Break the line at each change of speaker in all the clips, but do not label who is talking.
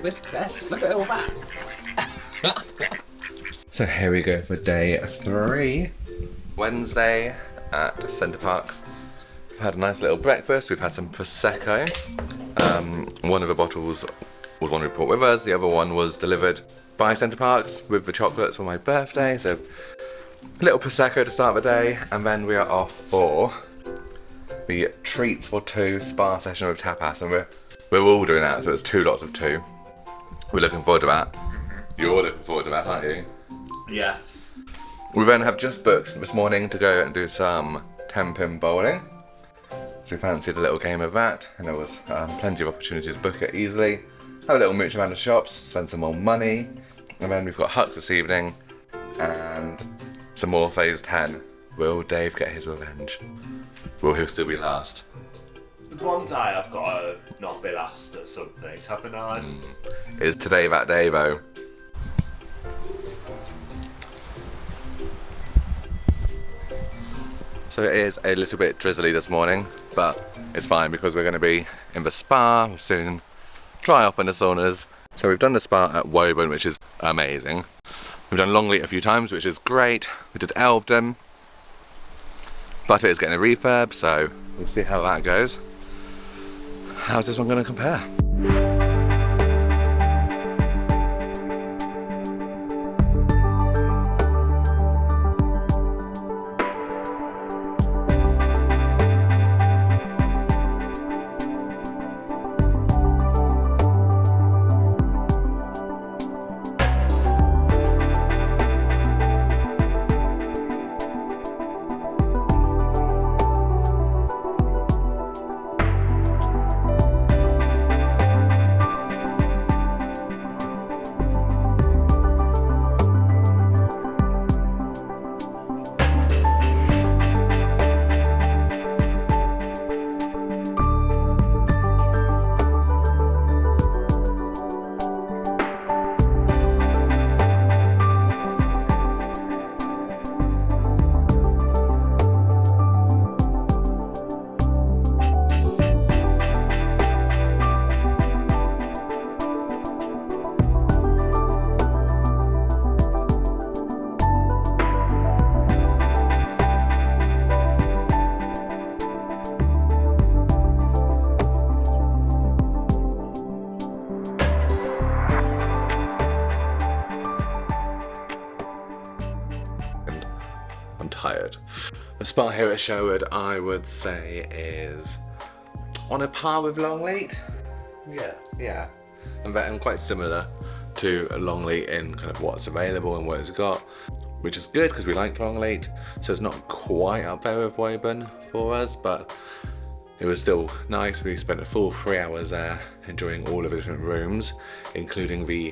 Where's the best? Look at all that. So here we go for day 3. Wednesday at Center Parcs. We've had a nice little breakfast. We've had some Prosecco. One of the bottles was one we brought with us. The other one was delivered by Center Parcs with the chocolates for my birthday. So a little Prosecco to start the day. And then we are off for the treats for 2 spa session with tapas. And we're all doing that. So it's 2 lots of 2. We're looking forward to that. You're all looking forward to that, aren't you?
Yeah.
We then have just booked this morning to go and do some 10-pin bowling. So we fancied a little game of that, and there was plenty of opportunity to book it easily. Have a little mooch around the shops, spend some more money, and then we've got Hucks this evening, and some more phase 10. Will Dave get his revenge? Will he still be last?
One day I've got to not be last at something, haven't I?
Is today that day though? So it is a little bit drizzly this morning, but it's fine because we're going to be in the spa. We'll soon dry off in the saunas. So we've done the spa at Woburn, which is amazing. We've done Longleat a few times, which is great. We did Elvedon, but it is getting a refurb, so we'll see how that goes. How's this one going to compare? I'm tired. The spa here at Sherwood, I would say, is on a par with Longleat. Yeah. And quite similar to Longleat in kind of what's available and what it's got, which is good because we like Longleat. So it's not quite up there with Woburn for us, but it was still nice. We spent a full 3 hours there enjoying all of the different rooms, including the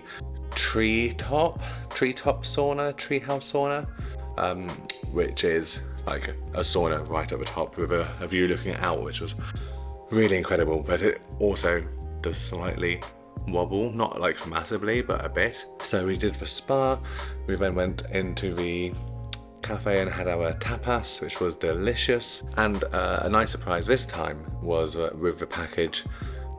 treetop sauna, treehouse sauna, which is like a sauna right at the top with a view looking out, which was really incredible. But it also does slightly wobble, not like massively, but a bit. So we did the spa. We then went into the cafe and had our tapas, which was delicious. And a nice surprise this time was with the package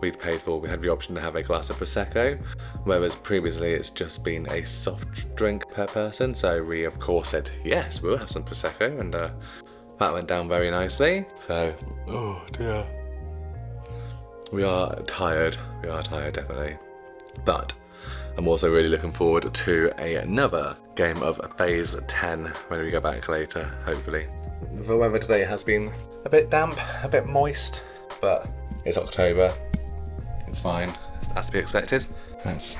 we'd paid for, we had the option to have a glass of Prosecco, whereas previously it's just been a soft drink per person. So we of course said, yes, we'll have some Prosecco, and that went down very nicely. So, oh dear. We are tired definitely. But I'm also really looking forward to another game of Phase 10 when we go back later, hopefully. The weather today has been a bit damp, a bit moist, but it's October. It's fine, as to be expected. That's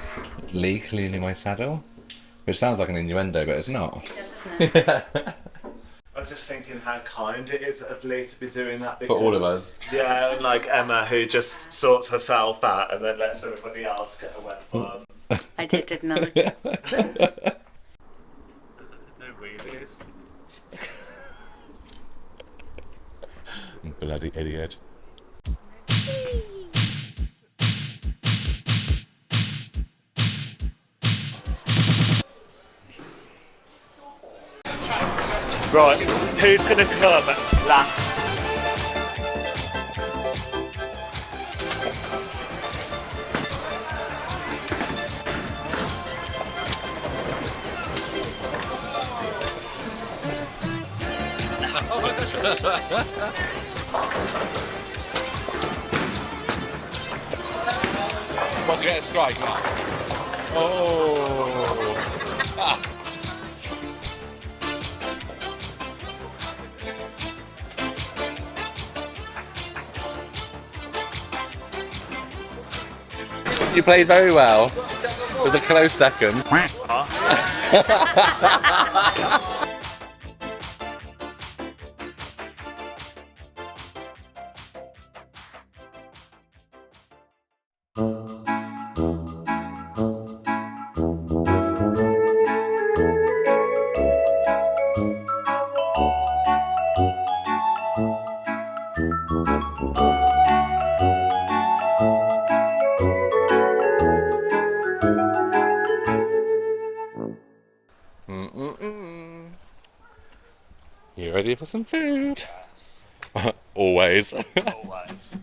Lee cleaning my saddle, which sounds like an innuendo, but it's not.
Yes, isn't it?
I was just thinking how kind it is of Lee to be doing that.
For all of us.
Yeah, unlike Emma, who just sorts herself out and then lets everybody else get a wet one.
I did, didn't I?
It really is.
Bloody idiot.
Right, who's gonna come last?
Want to get a strike now? Oh! Ah. You played very well. It was a close second. You ready for some food? Always.
Always.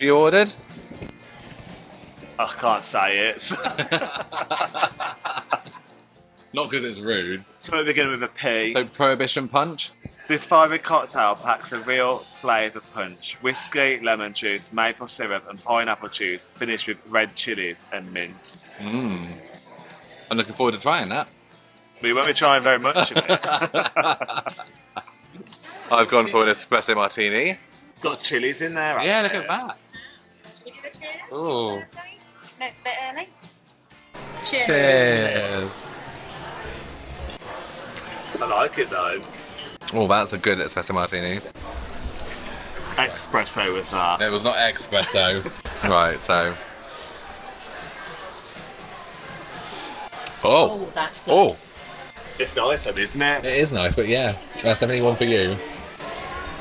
You ordered?
I can't say it.
Not because it's rude.
So we're beginning with a P.
So Prohibition Punch?
This 5-week cocktail packs a real flavour punch. Whiskey, lemon juice, maple syrup and pineapple juice, finished with red chillies and mint.
Mmm. I'm looking forward to trying that.
We won't be trying very much of it.
I've gone for an espresso martini.
Got chilies in there,
Yeah, look
actually.
at that.
Should we do a cheers?
Ooh.
No, it's a bit early. Cheers.
Cheers.
I like it though.
Oh, that's a good espresso martini.
Espresso was that.
It was not espresso. Right, so. Oh.
That's good.
Oh.
It's nice, isn't it?
It is nice, but yeah, that's definitely one for you.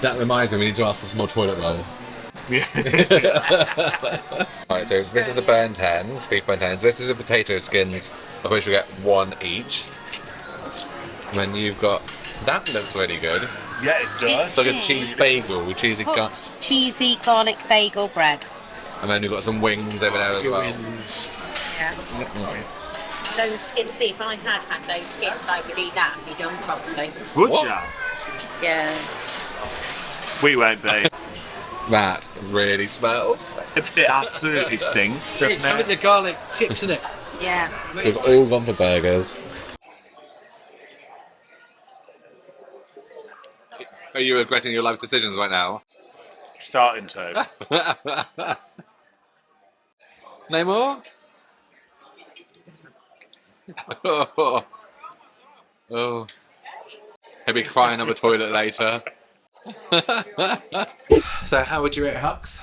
That reminds me, we need to ask for some more toilet roll.
Yeah.
Right, so this is the burnt hens, beef burnt hens. This is the potato skins, of which we get one each. And then you've got, that looks really good.
Yeah, it does.
It's like a cheese bagel with cheesy
Hucks cheesy garlic bagel bread.
And then we've got some wings over there as well.
Yeah. Those skins, see, if I had those skins, I would eat that and be done properly.
Would
What?
ya?
Yeah.
We won't be.
That really smells.
It absolutely stinks,
It's
doesn't
with the
it?
garlic chips in it.
Yeah.
So we've all gone for burgers. Are you regretting your life decisions right now?
Starting to.
No more? Oh. Oh. He'll be crying on the toilet later. So how would you rate Hucks?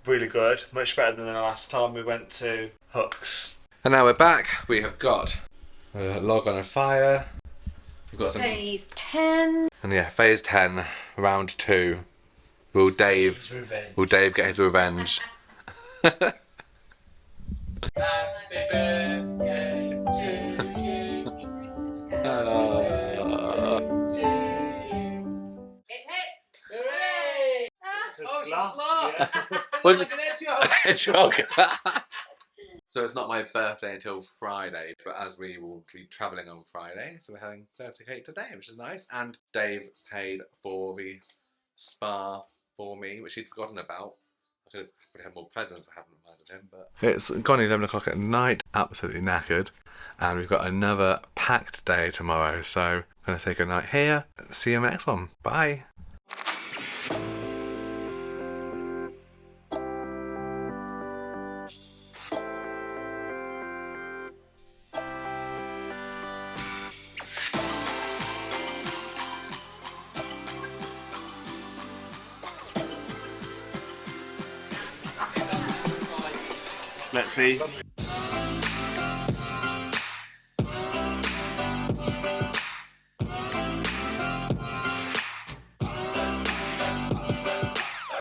Really good. Much better than the last time we went to Hucks.
And now we're back. We have got a log on a fire. We've got some...
Phase 10.
And yeah, phase 10, round 2. Will Dave get his revenge? Was it hedgehog? So it's not my birthday until Friday, but as we will be travelling on Friday, so we're having birthday cake today, which is nice. And Dave paid for the spa for me, which he'd forgotten about. I could have probably had more presents, I haven't reminded him, but... It's gone 11 o'clock at night, absolutely knackered, and we've got another packed day tomorrow, so I'm going to say goodnight here. See you in the next one. Bye.
Let's see